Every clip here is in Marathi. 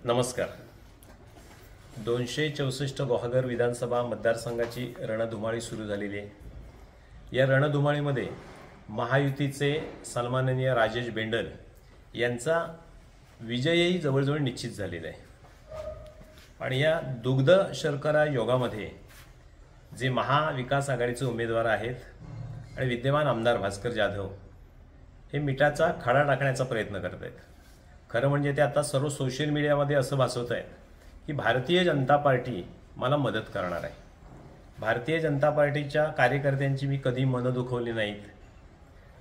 नमस्कार। 264 गुहागर विधानसभा मतदारसंघाची रणधुमाळी सुरू झालेली आहे। या रणधुमाळीमध्ये महायुतीचे सन्माननीय राजेश बेंडल यांचा विजयही जवळजवळ निश्चित झालेला आहे। आणि या दुग्ध शर्करा योगामध्ये जे महाविकास आघाडीचे उमेदवार आहेत आणि विद्यमान आमदार भास्कर जाधव हे मिठाचा खडा टाकण्याचा प्रयत्न करत आहेत। खरं म्हणजे ते आता सर्व सोशल मीडियामध्ये असं भासवत आहेत की भारतीय जनता पार्टी मला मदत करणार आहे। भारतीय जनता पार्टीच्या कार्यकर्त्यांची मी कधी मन दुखवली नाहीत।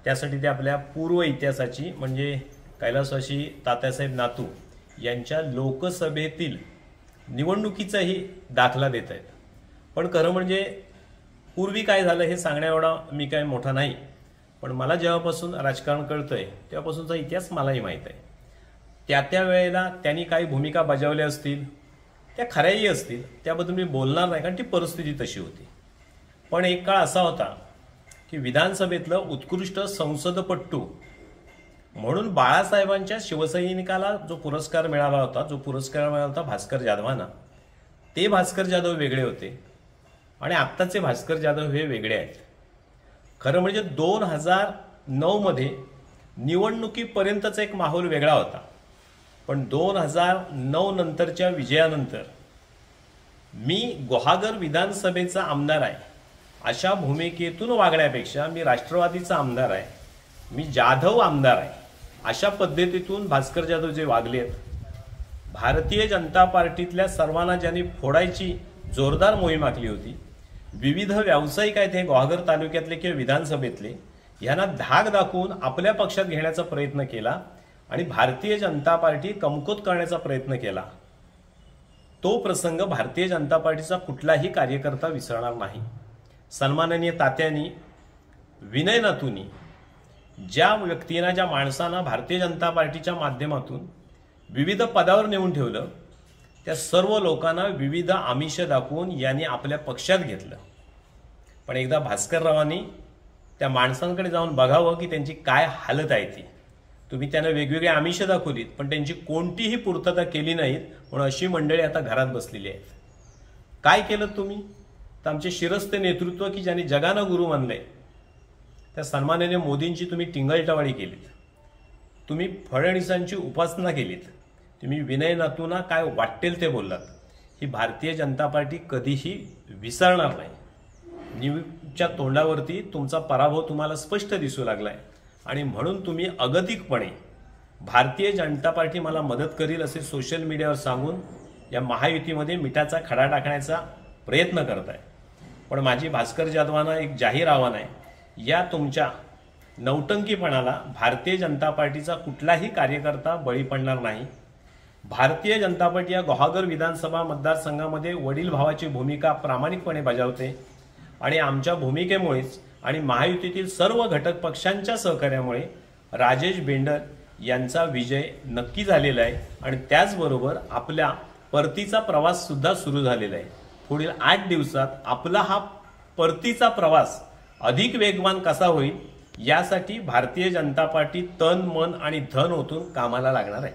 त्यासाठी ते आपल्या पूर्व इतिहासाची म्हणजे कैलासवासी तात्यासाहेब नातू यांच्या लोकसभेतील निवडणुकीचाही दाखला देत आहेत। पण खरं म्हणजे पूर्वी काय झालं हे सांगण्या एवढा मी काय मोठा नाही, पण मला जेव्हापासून राजकारण कळतंय तेव्हापासूनचा इतिहास मलाही माहीत आहे। त्या वेळेला त्यांनी काही भूमिका बजावल्या असतील, त्या खऱ्याही असतील, त्याबद्दल मी बोलणार नाही कारण ती परिस्थिती तशी होती। पण एक काळ असा होता की विधानसभेतलं उत्कृष्ट संसदपट्टू म्हणून बाळासाहेबांच्या शिवसैनिकाला जो पुरस्कार मिळाला होता भास्कर जाधवांना, ते भास्कर जाधव वेगळे होते आणि आत्ताचे भास्कर जाधव हे वेगळे आहेत। खरं म्हणजे 2009 मध्ये निवडणुकीपर्यंतचा एक माहोल वेगळा होता, पण 2009 नंतरच्या विजयानंतर मी गुहागर विधानसभेचा आमदार आहे अशा भूमिकेतून वागण्यापेक्षा मी राष्ट्रवादीचा आमदार आहे, मी जाधव आमदार आहे अशा पद्धतीतून भास्कर जाधव जे वागलेत, भारतीय जनता पार्टीतल्या सर्वांना ज्यांनी फोडायची जोरदार मोहीम आखली होती, विविध व्यावसायिक आहेत हे गुहागर तालुक्यातले किंवा विधानसभेतले, यांना धाक दाखवून आपल्या पक्षात घेण्याचा प्रयत्न केला आणि भारतीय जनता पार्टी कमकुवत करण्याचा प्रयत्न केला। तो प्रसंग भारतीय जनता पार्टीचा कुठलाही कार्यकर्ता विसरणार नाही। सन्माननीय तात्यांनी, विनय नातूंनी ज्या व्यक्तींना, ज्या माणसांना भारतीय जनता पार्टीच्या माध्यमातून विविध पदावर नेऊन ठेवलं, त्या सर्व लोकांना विविध आमिष दाखवून यांनी आपल्या पक्षात घेतलं। पण एकदा भास्कररावांनी त्या माणसांकडे जाऊन बघावं की त्यांची काय हालत आहे ती। तुम्ही त्यांना वेगवेगळे आमिष दाखवलीत पण त्यांची कोणतीही पूर्तता केली नाहीत, म्हणून अशी मंडळी आता घरात बसलेली आहेत। काय केलं तुम्ही? तर आमचे शिरस्ते नेतृत्व की ज्यांनी जगानं गुरु मानले त्या सन्माननीय मोदींची तुम्ही टिंगलटवाळी केलीत, तुम्ही फडणवीसांची उपासना केलीत, तुम्ही विनय नातूंना काय वाटेल ते बोललात। ही भारतीय जनता पार्टी कधीही विसरणार नाही। न्यूजच्या तोंडावरती तुमचा पराभव तुम्हाला स्पष्ट दिसू लागलाय आणि म्हणून तुम्ही अगतिकपणे भारतीय जनता पार्टी मला मदत करील असे सोशल मीडियावर सांगून या महायुतीमध्ये मिठाचा खडा टाकण्याचा प्रयत्न करताय। पण माझी भास्कर जाधवांना एक जाहीर आव्हान आहे, या तुमच्या नौटंकीपणाला भारतीय जनता पार्टीचा कुठलाही कार्यकर्ता बळी पडणार नाही। भारतीय जनता पार्टी या गुहागर विधानसभा मतदारसंघामध्ये वडील भावाची भूमिका प्रामाणिकपणे बजावते आणि आमच्या भूमिकेमुळेच आणि महायुतीतील सर्व घटक पक्षांच्या सहकार्यामुळे राजेश बेंडल यांचा विजय नक्की झालेला आहे आणि त्याचबरोबर आपल्या परतीचा प्रवास सुद्धा सुरू झालेला आहे। पुढील 8 दिवसात आपला हा परतीचा प्रवास अधिक वेगवान कसा होईल यासाठी भारतीय जनता पार्टी तन मन आणि धन ओतून कामाला लागणार आहे।